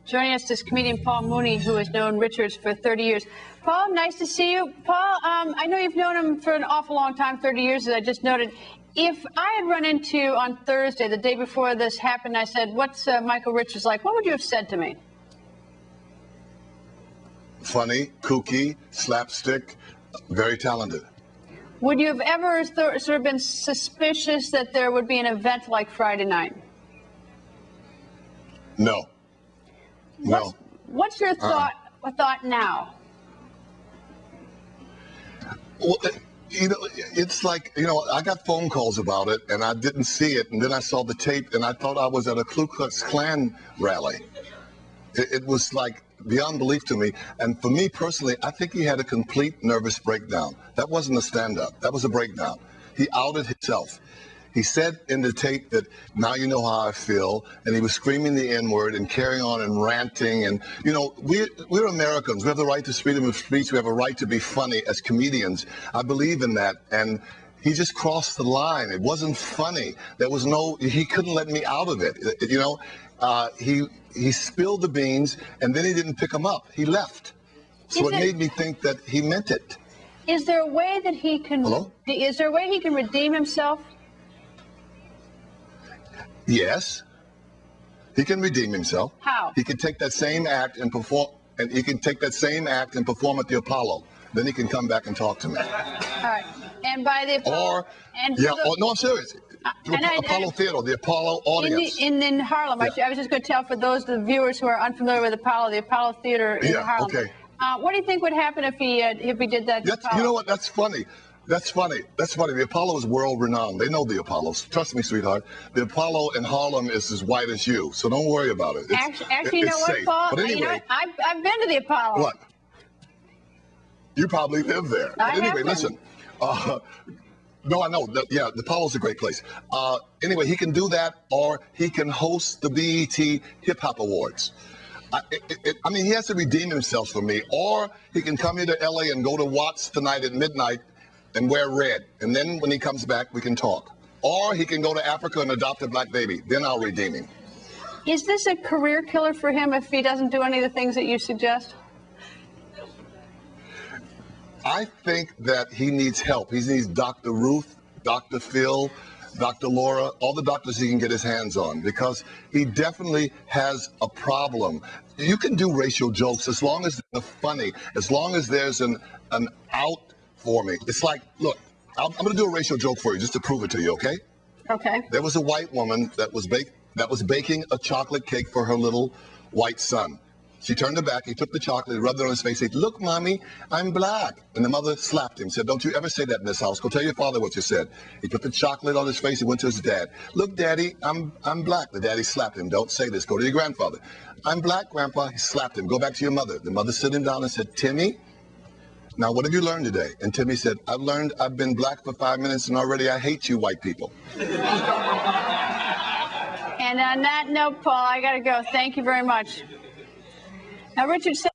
Joining us is comedian Paul Mooney, who has known Richards for 30 years. Paul, nice to see you. Paul, I know you've known him for an awful long time, 30 years, as I just noted. If I had run into you on Thursday, the day before this happened, I said, what's Michael Richards like? What would you have said to me? Funny, kooky, slapstick, very talented. Would you have ever sort of been suspicious that there would be an event like Friday night? No. No. What's your thought now? Well, it's like, I got phone calls about it, and I didn't see it, and then I saw the tape, and I thought I was at a Ku Klux Klan rally. It was like beyond belief to me, and for me personally, I think he had a complete nervous breakdown. That wasn't a stand-up. That was a breakdown. He outed himself. He said in the tape that, now you know how I feel, and he was screaming the N-word and carrying on and ranting. And, we're Americans. We have the right to freedom of speech. We have a right to be funny as comedians. I believe in that. And he just crossed the line. It wasn't funny. He couldn't let me out of it. He spilled the beans, and then he didn't pick them up. He left. So it made me think that he meant it. Is there a way that he can... Hello? Is there a way he can redeem himself? Yes, he can redeem himself. How? He can take that same act and perform, and he can take that same act and perform at the Apollo. Then he can come back and talk to me. All right, and by the Apollo. No, I'm serious. Apollo Theater, the Apollo audience. In Harlem. Yeah. I was just going to tell for those of the viewers who are unfamiliar with Apollo, the Apollo Theater in Harlem. Okay. What do you think would happen if he did that? You know what? That's funny. That's funny. The Apollo is world-renowned. They know the Apollos. Trust me, sweetheart. The Apollo in Harlem is as white as you, so don't worry about it. Actually, you know what, safe. Paul? But anyway, I've been to the Apollo. What? You probably live there. But anyway, listen. No, I know. The Apollo's a great place. Anyway, he can do that, or he can host the BET Hip Hop Awards. He has to redeem himself for me, or he can come here to LA and go to Watts tonight at midnight and wear red. And then when he comes back, we can talk. Or he can go to Africa and adopt a black baby. Then I'll redeem him. Is this a career killer for him if he doesn't do any of the things that you suggest? I think that he needs help. He needs Dr. Ruth, Dr. Phil, Dr. Laura, all the doctors he can get his hands on, because he definitely has a problem. You can do racial jokes as long as they're funny, as long as there's an out for me. It's like, look, I'm going to do a racial joke for you just to prove it to you, okay? Okay. There was a white woman that was baking a chocolate cake for her little white son. She turned her back, he took the chocolate, rubbed it on his face, said, "Look, Mommy, I'm black." And the mother slapped him, said, "Don't you ever say that in this house. Go tell your father what you said." He put the chocolate on his face, he went to his dad. "Look, Daddy, I'm black." The daddy slapped him. "Don't say this. Go to your grandfather." "I'm black, Grandpa." He slapped him. "Go back to your mother." The mother sit him down and said, "Timmy, now what have you learned today?" And Timmy said, "I've learned I've been black for 5 minutes and already I hate you white people." And on that note, Paul, I got to go. Thank you very much. Now, Richard said